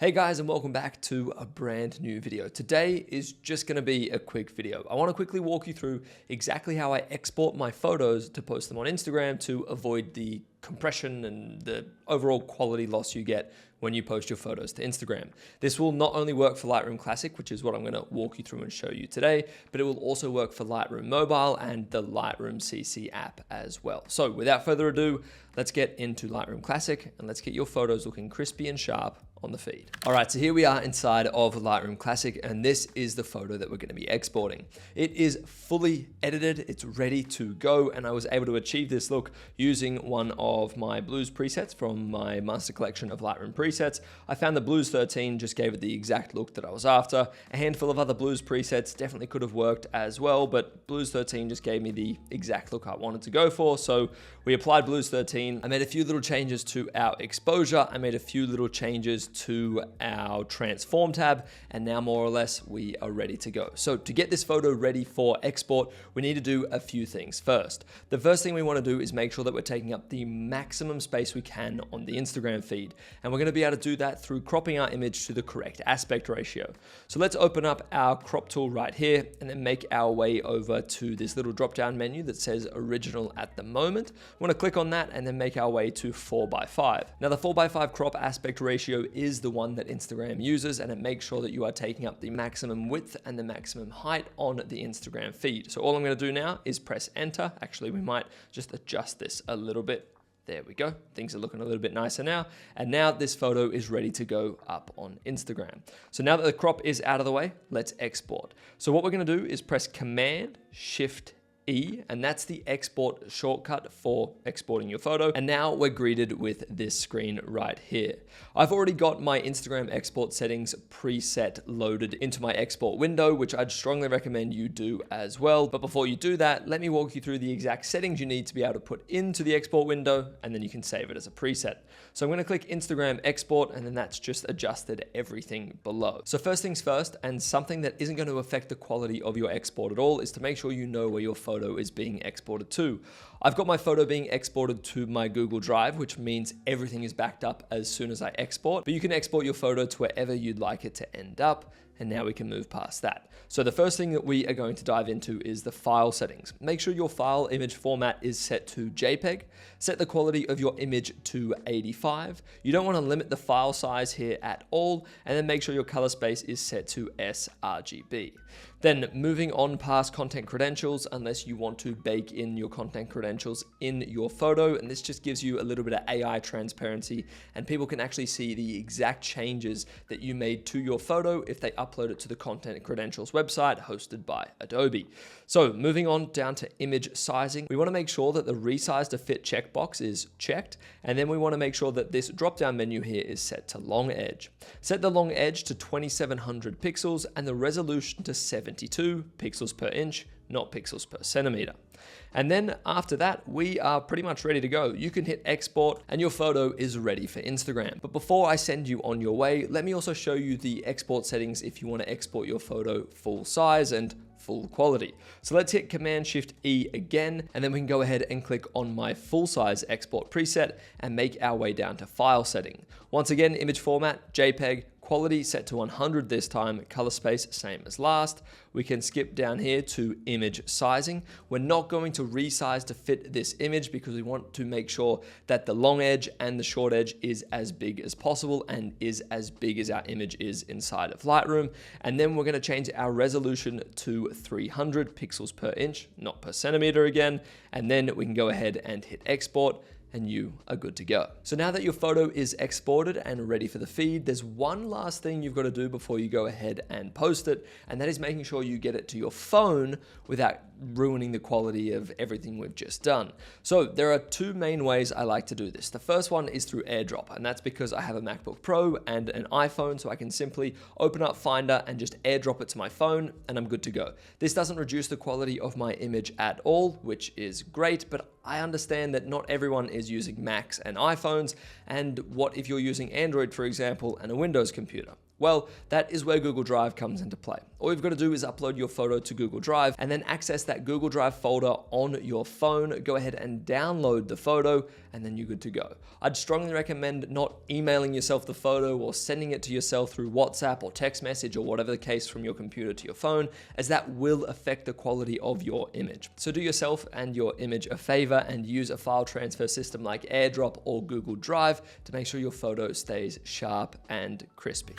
Hey guys, and welcome back to a brand new video. Today is just going to be a quick video. I want to quickly walk you through exactly how I export my photos to post them on Instagram to avoid the compression and the overall quality loss you get when you post your photos to Instagram. This will not only work for Lightroom Classic, which is what I'm going to walk you through and show you today, but it will also work for Lightroom Mobile and the Lightroom CC app as well. So without further ado, let's get into Lightroom Classic and let's get your photos looking crispy and sharp on the feed. All right, so here we are inside of Lightroom Classic, and this is the photo that we're going to be exporting. It is fully edited, it's ready to go, and I was able to achieve this look using one of my blues presets from my master collection of Lightroom presets. I found the Blues 13 just gave it the exact look that I was after. A handful of other blues presets definitely could have worked as well, but Blues 13 just gave me the exact look I wanted to go for. So we applied Blues 13. I made a few little changes to our exposure. I made a few little changes to our transform tab, and now more or less we are ready to go. So to get this photo ready for export, we need to do a few things. First, the first thing we want to do is make sure that we're taking up the maximum space we can on the Instagram feed, and we're going to be able to do that through cropping our image to the correct aspect ratio. So let's open up our crop tool right here and then make our way over to this little drop down menu that says original at the moment. We want to click on that and then make our way to 4:5. Now the 4:5 crop aspect ratio is the one that Instagram uses, and it makes sure that you are taking up the maximum width and the maximum height on the Instagram feed. So all I'm going to do now is press enter. Actually, we might just adjust this a little bit. There we go. Things are looking a little bit nicer now. And now this photo is ready to go up on Instagram. So now that the crop is out of the way, let's export. So what we're going to do is press Command Shift E, and that's the export shortcut for exporting your photo. And now we're greeted with this screen right here. I've already got my Instagram export settings preset loaded into my export window, which I'd strongly recommend you do as well. But before you do that, let me walk you through the exact settings you need to be able to put into the export window, and then you can save it as a preset. So I'm going to click Instagram export, and then that's just adjusted everything below. So first things first, and something that isn't going to affect the quality of your export at all, is to make sure you know where your photo is being exported to. I've got my photo being exported to my Google Drive, which means everything is backed up as soon as I export, but you can export your photo to wherever you'd like it to end up. And now we can move past that. So the first thing that we are going to dive into is the file settings. Make sure your file image format is set to JPEG. Set the quality of your image to 85. You don't want to limit the file size here at all. And then make sure your color space is set to sRGB. Then moving on past content credentials, unless you want to bake in your content credentials in your photo. And this just gives you a little bit of AI transparency, and people can actually see the exact changes that you made to your photo if they upload it to the content credentials website hosted by Adobe. So moving on down to image sizing, we want to make sure that the resize to fit checkbox is checked, and then we want to make sure that this drop down menu here is set to long edge. Set the long edge to 2700 pixels and the resolution to 72 pixels per inch, not pixels per centimeter. And then after that, we are pretty much ready to go. You can hit export and your photo is ready for Instagram. But before I send you on your way, let me also show you the export settings if you want to export your photo full size and full quality. So let's hit Command Shift E again, and then we can go ahead and click on my full size export preset and make our way down to file setting. Once again, image format, JPEG, quality set to 100 this time, color space same as last. We can skip down here to image sizing. We're not going to resize to fit this image because we want to make sure that the long edge and the short edge is as big as possible and is as big as our image is inside of Lightroom. And then we're going to change our resolution to 300 pixels per inch, not per centimeter again. And then we can go ahead and hit export, and you are good to go. So now that your photo is exported and ready for the feed, there's one last thing you've got to do before you go ahead and post it, and that is making sure you get it to your phone without ruining the quality of everything we've just done. So there are two main ways I like to do this. The first one is through AirDrop, and that's because I have a MacBook Pro and an iPhone, so I can simply open up Finder and just AirDrop it to my phone, and I'm good to go. This doesn't reduce the quality of my image at all, which is great, but I understand that not everyone is using Macs and iPhones, and what if you're using Android, for example, and a Windows computer? Well, that is where Google Drive comes into play. All you've got to do is upload your photo to Google Drive and then access that Google Drive folder on your phone. Go ahead and download the photo, and then you're good to go. I'd strongly recommend not emailing yourself the photo or sending it to yourself through WhatsApp or text message or whatever the case from your computer to your phone, as that will affect the quality of your image. So do yourself and your image a favor and use a file transfer system like AirDrop or Google Drive to make sure your photo stays sharp and crispy.